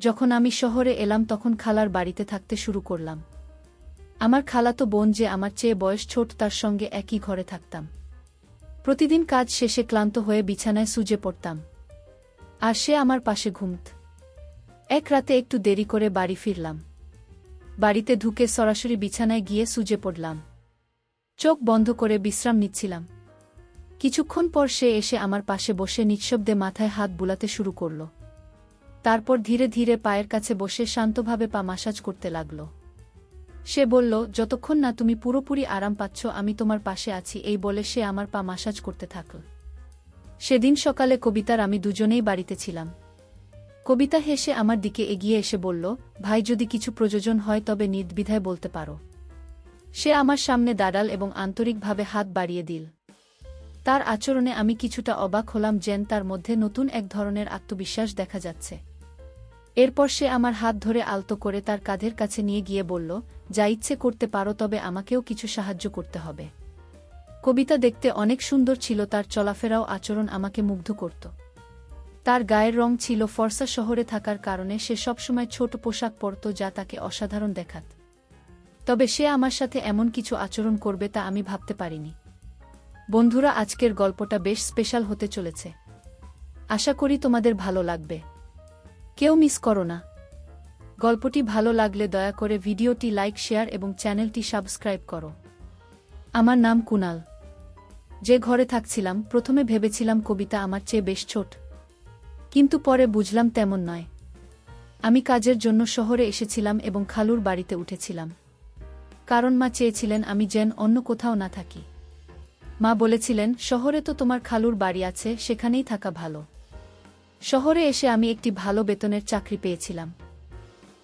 যখন আমি শহরে এলাম তখন খালার বাড়িতে থাকতে শুরু করলাম। আমার খালাতো বোন যে আমার চেয়ে বয়স ছোট তার সঙ্গে একই ঘরে থাকতাম। প্রতিদিন কাজ শেষে ক্লান্ত হয়ে বিছানায় শুয়ে পড়তাম, আর সে আমার পাশে ঘুমত। এক রাতে একটু দেরি করে বাড়ি ফিরলাম। বাড়িতে ঢুকে সরাসরি বিছানায় গিয়ে শুয়ে পড়লাম। চোখ বন্ধ করে বিশ্রাম নিচ্ছিলাম। কিছুক্ষণ পর সে এসে আমার পাশে বসে নিঃশব্দে মাথায় হাত বুলাতে শুরু করল। তারপর ধীরে ধীরে পায়ের কাছে বসে শান্তভাবে পা মাসাজ করতে লাগল। সে বলল, যতক্ষণ না তুমি পুরোপুরি আরাম পাচ্ছ আমি তোমার পাশে আছি, এই বলে সে আমার পা মাসাজ করতে থাকল। সেদিন সকালে কবিতার আমি দুজনেই বাড়িতে ছিলাম। কবিতা হেসে আমার দিকে এগিয়ে এসে বলল, ভাই, যদি কিছু প্রয়োজন হয় তবে নির্দ্বিধায় বলতে পারো। সে আমার সামনে দাঁড়াল এবং আন্তরিকভাবে হাত বাড়িয়ে দিল। তার আচরণে আমি কিছুটা অবাক হলাম, যেন তার মধ্যে নতুন এক ধরনের আত্মবিশ্বাস দেখা যাচ্ছে। এরপর সে আমার হাত ধরে আলতো করে তার কাঁধের কাছে নিয়ে গিয়ে বলল, যা ইচ্ছে করতে পারো, তবে আমাকেও কিছু সাহায্য করতে হবে। কবিতা দেখতে অনেক সুন্দর ছিল, তার চলাফেরাও আচরণ আমাকে মুগ্ধ করত। তার গায়ের রং ছিল ফর্সা, শহরে থাকার কারণে সে সবসময় ছোট পোশাক পরত যা তাকে অসাধারণ দেখাত। তবে সে আমার সাথে এমন কিছু আচরণ করবে তা আমি ভাবতে পারিনি। বন্ধুরা, আজকের গল্পটা বেশ স্পেশাল হতে চলেছে। আশা করি তোমাদের ভালো লাগবে। কেউ মিস করো না। গল্পটি ভালো লাগলে দয়া করে ভিডিওটি লাইক, শেয়ার এবং চ্যানেলটি সাবস্ক্রাইব করো। আমার নাম কুনাল। যে ঘরে থাকছিলাম প্রথমে ভেবেছিলাম কবিতা আমার চেয়ে বেশ ছোট, কিন্তু পরে বুঝলাম তেমন নয়। আমি কাজের জন্য শহরে এসেছিলাম এবং খালুর বাড়িতে উঠেছিলাম, কারণ মা চেয়েছিলেন আমি যেন অন্য কোথাও না থাকি। মা বলেছিলেন, শহরে তো তোমার খালুর বাড়ি আছে, সেখানেই থাকা ভালো। শহরে এসে আমি একটি ভালো বেতনের চাকরি পেয়েছিলাম।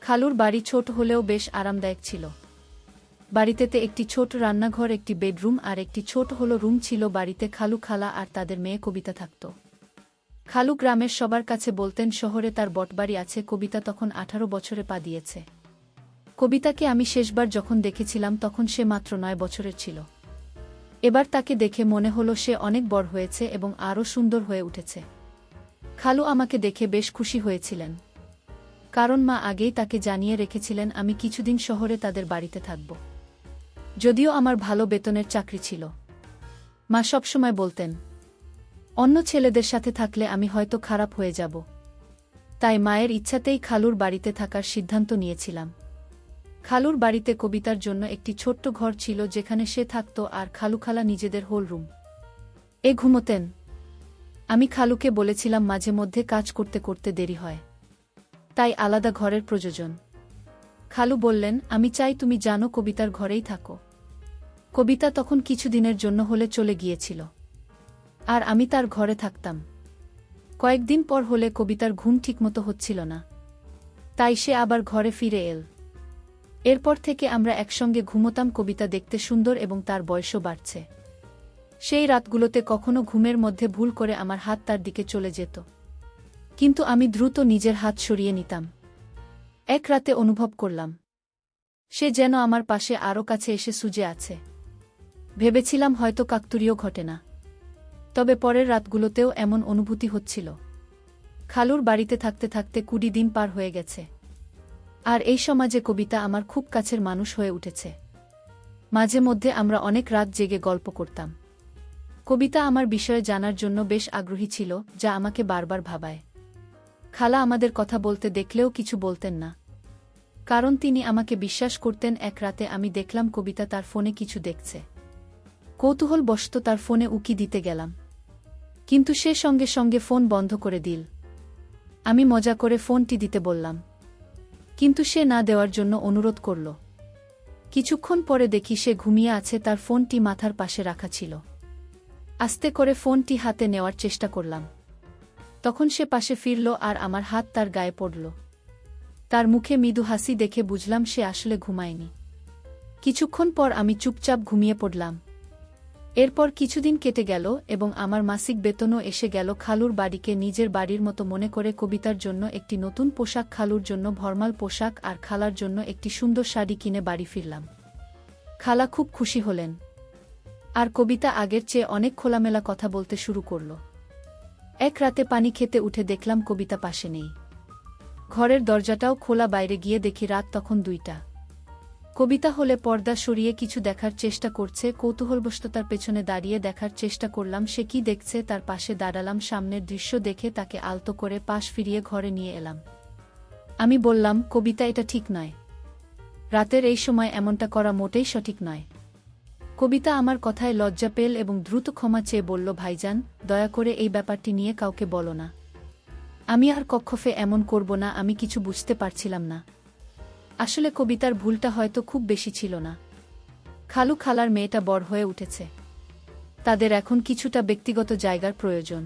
খালুর বাড়ি ছোট হলেও বেশ আরামদায়ক ছিল। বাড়িতেতে একটি ছোট রান্নাঘর, একটি বেডরুম আর একটি ছোট হলো রুম ছিল। বাড়িতে খালু, খালা আর তাদের মেয়ে কবিতা থাকত। খালু গ্রামের সবার কাছে বলতেন শহরে তার বটবাড়ি আছে। কবিতা তখন 18 বছরে পা দিয়েছে। কবিতাকে আমি শেষবার যখন দেখেছিলাম তখন সে মাত্র 9 বছরের ছিল। এবার তাকে দেখে মনে হলো সে অনেক বড় হয়েছে এবং আরও সুন্দর হয়ে উঠেছে। খালু আমাকে দেখে বেশ খুশি হয়েছিলেন, কারণ মা আগেই তাকে জানিয়ে রেখেছিলেন আমি কিছুদিন শহরে তাদের বাড়িতে থাকব। যদিও আমার ভালো বেতনের চাকরি ছিল, মা সবসময় বলতেন অন্য ছেলেদের সাথে থাকলে আমি হয়তো খারাপ হয়ে যাব। তাই মায়ের ইচ্ছাতেই খালুর বাড়িতে থাকার সিদ্ধান্ত নিয়েছিলাম। খালুর বাড়িতে কবিতার জন্য একটি ছোট্ট ঘর ছিল যেখানে সে থাকত, আর খালু খালা নিজেদের হোল রুম এ ঘুমোতেন। আমি খালুকে বলেছিলাম মাঝে মধ্যে কাজ করতে করতে দেরি হয়, তাই আলাদা ঘরের প্রয়োজন। খালু বললেন, আমি চাই তুমি জানো কবিতার ঘরেই থাকো। কবিতা তখন কিছুদিনের জন্য হলে চলে গিয়েছিল, আর আমি তার ঘরে থাকতাম। কয়েকদিন পর হলে কবিতার ঘুম ঠিকমতো হচ্ছিল না, তাই সে আবার ঘরে ফিরে এল। এরপর থেকে আমরা একসঙ্গে ঘুমোতাম। কবিতা দেখতে সুন্দর এবং তার বয়সও বাড়ছে। সেই রাতগুলোতে কখনো ঘুমের মধ্যে ভুল করে আমার হাত তার দিকে চলে যেত, কিন্তু আমি দ্রুত নিজের হাত সরিয়ে নিতাম। এক রাতে অনুভব করলাম সে যেন আমার পাশে আরও কাছে এসে শুয়ে আছে। ভেবেছিলাম হয়তো কাকতালীয় ঘটনা, তবে পরের রাতগুলোতেও এমন অনুভূতি হচ্ছিল। খালুর বাড়িতে থাকতে থাকতে 20 দিন পার হয়ে গেছে, আর এই সমাজে কবিতা আমার খুব কাছের মানুষ হয়ে উঠেছে। মাঝে মধ্যে আমরা অনেক রাত জেগে গল্প করতাম। কবিতা আমার বিষয়ে জানার জন্য বেশ আগ্রহী ছিল, যা আমাকে বারবার ভাবায়। খালা আমাদের কথা বলতে দেখলেও কিছু বলতেন না, কারণ তিনি আমাকে বিশ্বাস করতেন। এক রাতে আমি দেখলাম কবিতা তার ফোনে কিছু দেখছে। কৌতূহলবশত তার ফোনে উকি দিতে গেলাম, কিন্তু সে সঙ্গে সঙ্গে ফোন বন্ধ করে দিল। আমি মজা করে ফোনটি দিতে বললাম, কিন্তু সে না দেওয়ার জন্য অনুরোধ করল। কিছুক্ষণ পরে দেখি সে ঘুমিয়ে আছে, তার ফোনটি মাথার পাশে রাখা ছিল। আস্তে করে ফোনটি হাতে নেওয়ার চেষ্টা করলাম। তখন সে পাশে ফিরল আর আমার হাত তার গায়ে পড়ল। তার মুখে মৃদু হাসি দেখে বুঝলাম সে আসলে ঘুমায়নি। কিছুক্ষণ পর আমি চুপচাপ ঘুমিয়ে পড়লাম। এরপর কিছুদিন কেটে গেল এবং আমার মাসিক বেতনও এসে গেল। খালুর বাড়িকে নিজের বাড়ির মতো মনে করে কবিতার জন্য একটি নতুন পোশাক, খালুর জন্য ফরমাল পোশাক আর খালার জন্য একটি সুন্দর শাড়ি কিনে বাড়ি ফিরলাম। খালা খুব খুশি হলেন, আর কবিতা আগের চেয়ে অনেক খোলামেলা কথা বলতে শুরু করল। এক রাতে পানি খেতে উঠে দেখলাম কবিতা পাশে নেই। ঘরের দরজাটাও খোলা, বাইরে গিয়ে দেখি রাত তখন 2টা। কবিতা হলে পর্দা সরিয়ে কিছু দেখার চেষ্টা করছে, কৌতূহলবশত তার পেছনে দাঁড়িয়ে দেখার চেষ্টা করলাম সে কি দেখছে। তার পাশে দাঁড়ালাম, সামনের দৃশ্য দেখে তাকে আলতো করে পাশ ফিরিয়ে ঘরে নিয়ে এলাম। আমি বললাম, কবিতা, এটা ঠিক নয়। রাতের এই সময় এমনটা করা মোটেই সঠিক নয়। কবিতা আমার কথায় লজ্জা পেল এবং দ্রুত ক্ষমা চেয়ে বলল, ভাইজান, দয়া করে এই ব্যাপারটি নিয়ে কাউকে বলো না। আমি আর কক্ষফে এমন করব না। আমি কিছু বুঝতে পারছিলাম না। আসলে কবিতার ভুলটা হয়তো খুব বেশি ছিল না। খালু খালার মেয়েটা বড় হয়ে উঠেছে, তাদের এখন কিছুটা ব্যক্তিগত জায়গার প্রয়োজন।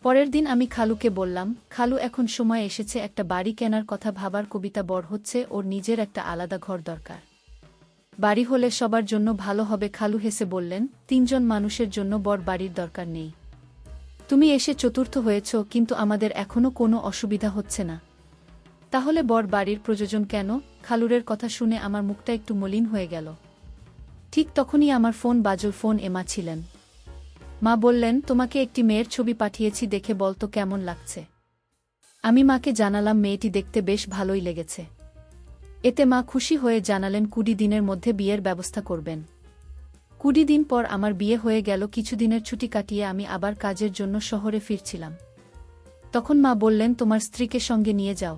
পরের দিন আমি খালুকে বললাম, খালু, এখন সময় এসেছে একটা বাড়ি কেনার কথা ভাবার। কবিতা বড় হচ্ছে, ওর নিজের একটা আলাদা ঘর দরকার। বাড়ি হলে সবার জন্য ভালো হবে। খালু হেসে বললেন, 3জন মানুষের জন্য বড় বাড়ির দরকার নেই। তুমি এসে চতুর্থ হয়েছ, কিন্তু আমাদের এখনো কোনো অসুবিধা হচ্ছে না। তাহলে বড় বাড়ির প্রয়োজন কেন? খালুরের কথা শুনে আমার মুখটা একটু মলিন হয়ে গেল। ঠিক তখনই আমার ফোন বাজল। ফোন এমা ছিলেন। মা বললেন, তোমাকে একটি মেয়ের ছবি পাঠিয়েছি, দেখে বলতো কেমন লাগছে। আমি মাকে জানালাম মেয়েটি দেখতে বেশ ভালোই লেগেছে। এতে মা খুশি হয়ে জানালেন 20 দিনের মধ্যে বিয়ের ব্যবস্থা করবেন। 20 দিন পর আমার বিয়ে হয়ে গেল। কিছুদিনের ছুটি কাটিয়ে আমি আবার কাজের জন্য শহরে ফিরছিলাম। তখন মা বললেন, তোমার স্ত্রীকে সঙ্গে নিয়ে যাও।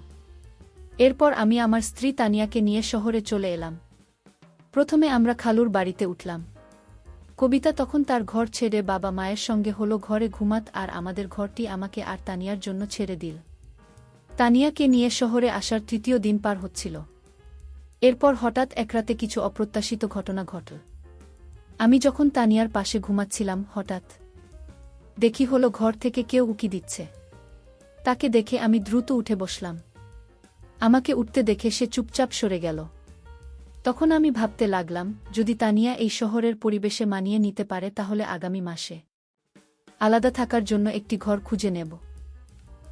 এরপর আমি আমার স্ত্রী তানিয়াকে নিয়ে শহরে চলে এলাম। প্রথমে আমরা খালুর বাড়িতে উঠলাম। কবিতা তখন তার ঘর ছেড়ে বাবা মায়ের সঙ্গে হলো ঘরে ঘুমাত, আর আমাদের ঘরটি আমাকে আর তানিয়ার জন্য ছেড়ে দিল। তানিয়াকে নিয়ে শহরে আসার 3য় দিন পার হচ্ছিল। এরপর হঠাৎ এক রাতে কিছু অপ্রত্যাশিত ঘটনা ঘটল। আমি যখন তানিয়ার পাশে ঘুমাচ্ছিলাম, হঠাৎ দেখি হলো ঘর থেকে কেউ উকি দিচ্ছে। তাকে দেখে আমি দ্রুত উঠে বসলাম। আমাকে উঠতে দেখে সে চুপচাপ সরে গেল। তখন আমি ভাবতে লাগলাম, যদি তানিয়া এই শহরের পরিবেশে মানিয়ে নিতে পারে, তাহলে আগামী মাসে আলাদা থাকার জন্য একটি ঘর খুঁজে নেব।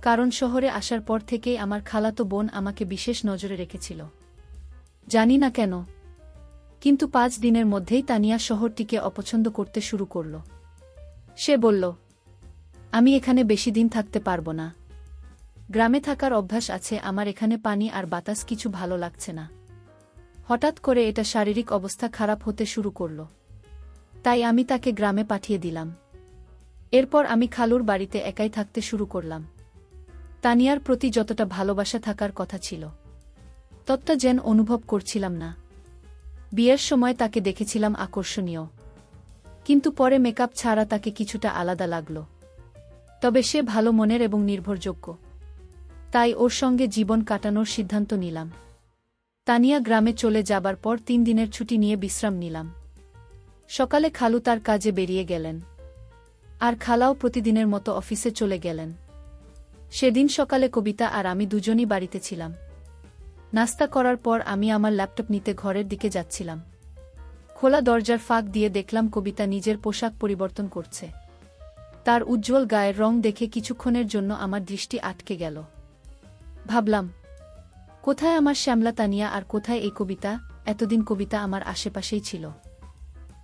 কারণ শহরে আসার পর থেকেই আমার খালাতো বোন আমাকে বিশেষ নজরে রেখেছিল। জানি না কেন, কিন্তু 5 দিনের মধ্যেই তানিয়া শহরটিকে অপছন্দ করতে শুরু করল। সে বলল, আমি এখানে বেশি দিন থাকতে পারবো না। গ্রামে থাকার অভ্যাস আছে আমার, এখানে পানি আর বাতাস কিছু ভালো লাগছে না। হঠাৎ করে এটা শারীরিক অবস্থা খারাপ হতে শুরু করল। তাই আমি তাকে গ্রামে পাঠিয়ে দিলাম। এরপর আমি খালুর বাড়িতে একাই থাকতে শুরু করলাম। তানিয়ার প্রতি যতটা ভালোবাসা থাকার কথা ছিল, ততটা যেন অনুভব করছিলাম না। বিয়ের সময় তাকে দেখেছিলাম আকর্ষণীয়, কিন্তু পরে মেকআপ ছাড়া তাকে কিছুটা আলাদা লাগল। তবে সে ভালো মনের এবং নির্ভরযোগ্য, তাই ওর সঙ্গে জীবন কাটানোর সিদ্ধান্ত নিলাম। তানিয়া গ্রামে চলে যাবার পর 3 দিনের ছুটি নিয়ে বিশ্রাম নিলাম। সকালে খালু তার কাজে বেরিয়ে গেলেন, আর খালাও প্রতিদিনের মতো অফিসে চলে গেলেন। সেদিন সকালে কবিতা আর আমি দুজনই বাড়িতে ছিলাম। নাস্তা করার পর আমি আমার ল্যাপটপ নিতে ঘরের দিকে যাচ্ছিলাম। খোলা দরজার ফাঁক দিয়ে দেখলাম কবিতা নিজের পোশাক পরিবর্তন করছে। তার উজ্জ্বল গায়ের রং দেখে কিছুক্ষণের জন্য আমার দৃষ্টি আটকে গেল। ভাবলাম, কোথায় আমার শ্যামলা তানিয়া আর কোথায় এই কবিতা? এতদিন কবিতা আমার আশেপাশেই ছিল,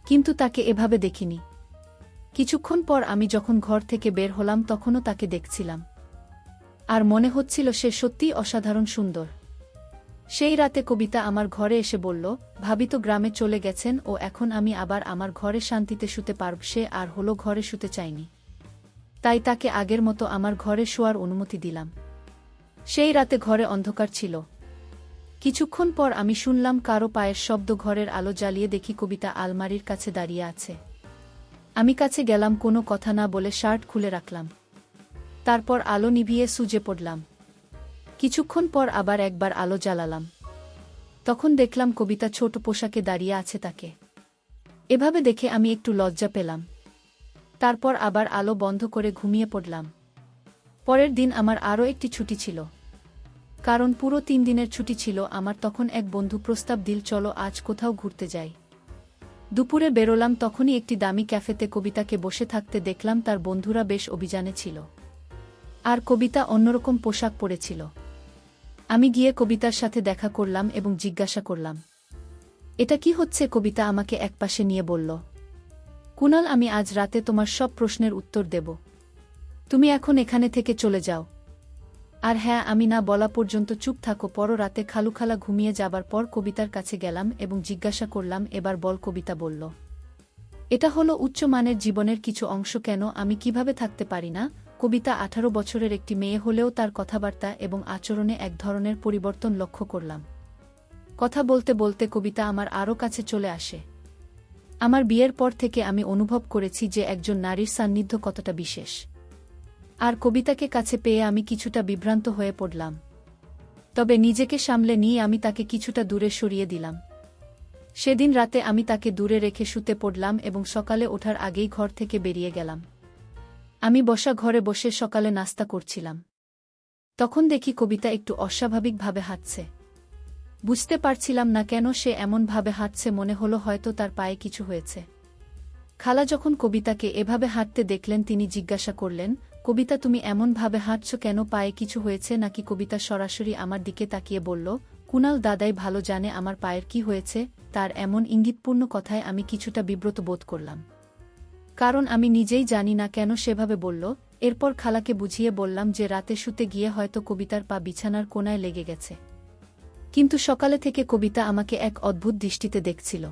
কিন্তু তাকে এভাবে দেখিনি। কিছুক্ষণ পর আমি যখন ঘর থেকে বের হলাম, তখনও তাকে দেখছিলাম, আর মনে হচ্ছিল সে সত্যিই অসাধারণ সুন্দর। সেই রাতে কবিতা আমার ঘরে এসে বলল, ভাবি তো গ্রামে চলে গেছেন, ও এখন আমি আবার আমার ঘরে শান্তিতে শুতে পারব। সে আর হলো ঘরে শুতে চায়নি, তাই তাকে আগের মতো আমার ঘরে শোয়ার অনুমতি দিলাম। সেই রাতে ঘরে অন্ধকার ছিল। কিছুক্ষণ পর আমি শুনলাম কারো পায়ের শব্দ। ঘরের আলো জ্বালিয়ে দেখি কবিতা আলমারির কাছে দাঁড়িয়ে আছে। আমি কাছে গেলাম, কোনো কথা না বলে শার্ট খুলে রাখলাম। তারপর আলো নিভিয়ে শুয়ে পড়লাম। কিছুক্ষণ পর আবার একবার আলো জ্বালালাম। তখন দেখলাম কবিতা ছোট পোশাকে দাঁড়িয়ে আছে। তাকে এভাবে দেখে আমি একটু লজ্জা পেলাম। তারপর আবার আলো বন্ধ করে ঘুমিয়ে পড়লাম। পরের দিন আমার আরও একটি ছুটি ছিল, কারণ পুরো 3 দিনের ছুটি ছিল আমার। তখন এক বন্ধু প্রস্তাব দিল, চলো আজ কোথাও ঘুরতে যাই। দুপুরে বেরোলাম। তখনই একটি দামি ক্যাফেতে কবিতাকে বসে থাকতে দেখলাম। তার বন্ধুরা বেশ অভিযানে ছিল, আর কবিতা অন্যরকম পোশাক পরেছিল। আমি গিয়ে কবিতার সাথে দেখা করলাম এবং জিজ্ঞাসা করলাম, এটা কি হচ্ছে? কবিতা আমাকে একপাশে নিয়ে বলল, কুনাল, আমি আজ রাতে তোমার সব প্রশ্নের উত্তর দেব। তুমি এখন এখানে থেকে চলে যাও। আর হ্যাঁ, আমি না বলা পর্যন্ত চুপ থাকো। পর রাতে খালা ঘুমিয়ে যাবার পর কবিতার কাছে গেলাম এবং জিজ্ঞাসা করলাম, এবার বল। কবিতা বলল, এটা হলো উচ্চমানের জীবনের কিছু অংশ। কেন, আমি কিভাবে থাকতে পারি না? কবিতা 18 বছরের একটি মেয়ে হলেও তার কথাবার্তা এবং আচরণে এক ধরনের পরিবর্তন লক্ষ্য করলাম। কথা বলতে বলতে কবিতা আমার আরও কাছে চলে আসে। আমার বিয়ের পর থেকে আমি অনুভব করেছি যে একজন নারীর সান্নিধ্য কতটা বিশেষ। আর কবিতাকে কাছে পেয়ে আমি কিছুটা বিভ্রান্ত হয়ে পড়লাম। তবে নিজেকে সামলে নিয়ে আমি তাকে কিছুটা দূরে সরিয়ে দিলাম। সেদিন রাতে আমি তাকে দূরে রেখে শুতে পড়লাম এবং সকালে ওঠার আগেই ঘর থেকে বেরিয়ে গেলাম। আমি বসা ঘরে বসে সকালে নাস্তা করছিলাম। তখন দেখি কবিতা একটু অস্বাভাবিকভাবে হাঁটছে। বুঝতে পারছিলাম না কেন সে এমনভাবে হাঁটছে, মনে হলো হয়তো তার পায়ে কিছু হয়েছে। খালা যখন কবিতাকে এভাবে হাঁটতে দেখলেন তিনি জিজ্ঞাসা করলেন, কবিতা তুমি এমনভাবে হাঁটছ কেন? পায়ে কিছু হয়েছে নাকি? কবিতা সরাসরি আমার দিকে তাকিয়ে বলল, কুনাল দাদাই ভালো জানে আমার পায়ের কি হয়েছে। তার এমন ইঙ্গিতপূর্ণ কথায় আমি কিছুটা বিব্রত বোধ করলাম, কারণ আমি নিজেই জানি না কেন সেভাবে বলল। এরপর খালাকে বুঝিয়ে বললাম যে রাতে শুতে গিয়ে হয়তো কবিতার পা বিছানার কোনায় লেগে গেছে। কিন্তু সকালে থেকে কবিতা আমাকে এক অদ্ভুত দৃষ্টিতে দেখছিল।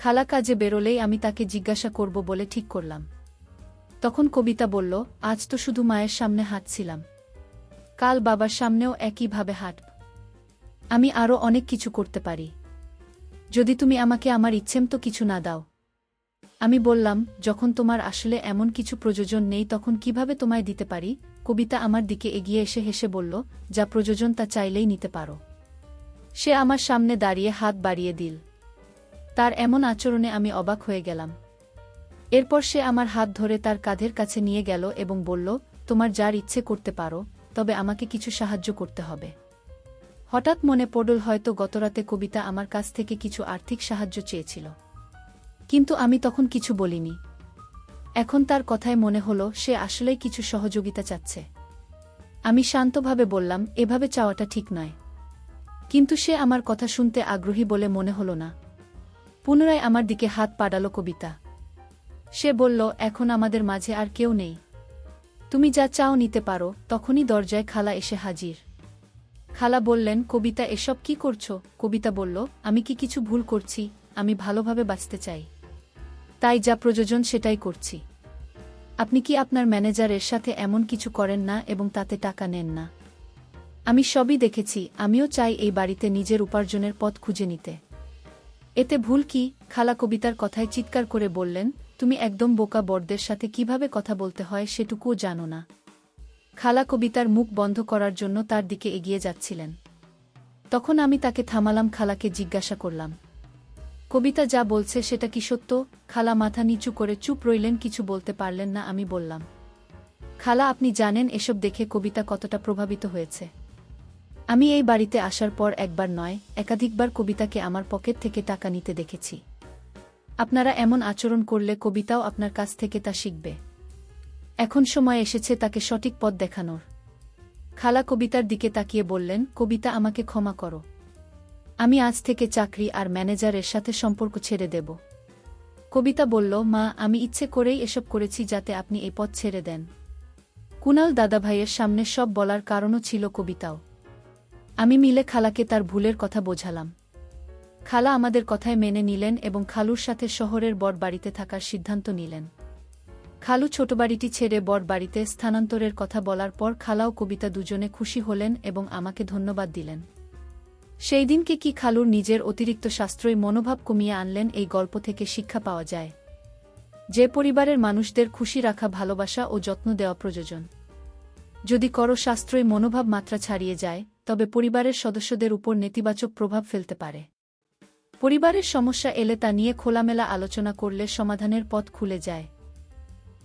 খালা কাজে বেরোলেই আমি তাকে জিজ্ঞাসা করব বলে ঠিক করলাম। তখন কবিতা বলল, আজ তো শুধু মায়ের সামনে হাঁটছিলাম, কাল বাবার সামনেও একইভাবে হাঁটব। আমি আরও অনেক কিছু করতে পারি, যদি তুমি আমাকে আমার ইচ্ছেমতো কিছু না দাও। আমি বললাম, যখন তোমার আসলে এমন কিছু প্রয়োজন নেই তখন কিভাবে তোমায় দিতে পারি? কবিতা আমার দিকে এগিয়ে এসে হেসে বলল, যা প্রয়োজন তা চাইলেই নিতে পারো। সে আমার সামনে দাঁড়িয়ে হাত বাড়িয়ে দিল। তার এমন আচরণে আমি অবাক হয়ে গেলাম। এরপর সে আমার হাত ধরে তার কাঁধের কাছে নিয়ে গেল এবং বলল, তোমার যার ইচ্ছে করতে পারো, তবে আমাকে কিছু সাহায্য করতে হবে। হঠাৎ মনে পড়ল হয়তো গতরাতে কবিতা আমার কাছ থেকে কিছু আর্থিক সাহায্য চেয়েছিল, কিন্তু আমি তখন কিছু বলিনি। এখন তার কথায় মনে হলো সে আসলেই কিছু সহযোগিতা চাচ্ছে। আমি শান্তভাবে বললাম, এভাবে চাওয়াটা ঠিক নয়। কিন্তু সে আমার কথা শুনতে আগ্রহী বলে মনে হলো না। পুনরায় আমার দিকে হাত বাড়ালো কবিতা। সে বলল, এখন আমাদের মাঝে আর কেউ নেই, তুমি যা চাও নিতে পারো। তখনই দরজায় খালা এসে হাজির। খালা বললেন, কবিতা এসব কি করছো? কবিতা বলল, আমি কি কিছু ভুল করছি? আমি ভালোভাবে বাঁচতে চাই, তাই যা প্রয়োজন সেটাই করছি। আপনি কি আপনার ম্যানেজারের সাথে এমন কিছু করেন না এবং তাতে টাকা নেন না? আমি সবই দেখেছি। আমিও চাই এই বাড়িতে নিজের উপার্জনের পথ খুঁজে নিতে। এতে ভুল কি? খালা কবিতার কথায় চিৎকার করে বললেন, তুমি একদম বোকা। বড়দের সাথে কিভাবে কথা বলতে হয় সেটুকুও জানো না। খালা কবিতার মুখ বন্ধ করার জন্য তার দিকে এগিয়ে যাচ্ছিলেন। তখন আমি তাকে থামালাম। খালাকে জিজ্ঞাসা করলাম, কবিতা যা বলছে সেটা কি সত্য? খালা মাথা নিচু করে চুপ রইলেন, কিছু বলতে পারলেন না। আমি বললাম, খালা আপনি জানেন এসব দেখে কবিতা কতটা প্রভাবিত হয়েছে। আমি এই বাড়িতে আসার পর একবার নয় একাধিকবার কবিতাকে আমার পকেট থেকে টাকা নিতে দেখেছি। আপনারা এমন আচরণ করলে কবিতাও আপনার কাছ থেকে তা শিখবে। এখন সময় এসেছে তাকে সঠিক পথ দেখানোর। খালা কবিতার দিকে তাকিয়ে বললেন, কবিতা আমাকে ক্ষমা করো। আমি আজ থেকে চাকরি আর ম্যানেজারের সাথে সম্পর্ক ছেড়ে দেব। কবিতা বলল, মা, আমি ইচ্ছে করেই এসব করেছি যাতে আপনি এই পথ ছেড়ে দেন। কুনাল দাদাভাইয়ের সামনে সব বলার কারণও ছিল কবিতাও। আমি মিলে খালাকে তার ভুলের কথা বোঝালাম। খালা আমাদের কথায় মেনে নিলেন এবং খালুর সাথে শহরের বড় বাড়িতে থাকার সিদ্ধান্ত নিলেন। খালু ছোট বাড়িটি ছেড়ে বড় বাড়িতে স্থানান্তরের কথা বলার পর খালাও কবিতা দুজনে খুশি হলেন এবং আমাকে ধন্যবাদ দিলেন। সেই দিনকে কি খালুর নিজের অতিরিক্ত সাশ্রয়ী মনোভাব কমিয়ে আনলেন। এই গল্প থেকে শিক্ষা পাওয়া যায় যে পরিবারের মানুষদের খুশি রাখা, ভালোবাসা ও যত্ন দেওয়া প্রয়োজন। যদি করো সাশ্রয়ী মনোভাব মাত্রা ছাড়িয়ে যায়, তবে পরিবারের সদস্যদের উপর নেতিবাচক প্রভাব ফেলতে পারে। পরিবারের সমস্যা এলে তা নিয়ে খোলামেলা আলোচনা করলে সমাধানের পথ খুলে যায়।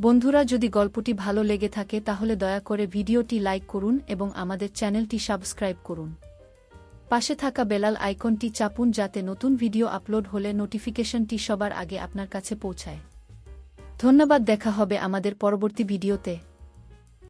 বন্ধুরা, যদি গল্পটি ভালো লেগে থাকে তাহলে দয়া করে ভিডিওটি লাইক করুন এবং আমাদের চ্যানেলটি সাবস্ক্রাইব করুন। পাশে থাকা বেলাল আইকনটি চাপুন যাতে নতুন ভিডিও আপলোড হলে নোটিফিকেশনটি সবার আগে আপনার কাছে পৌঁছায়। ধন্যবাদ। দেখা হবে আমাদের পরবর্তী ভিডিওতে।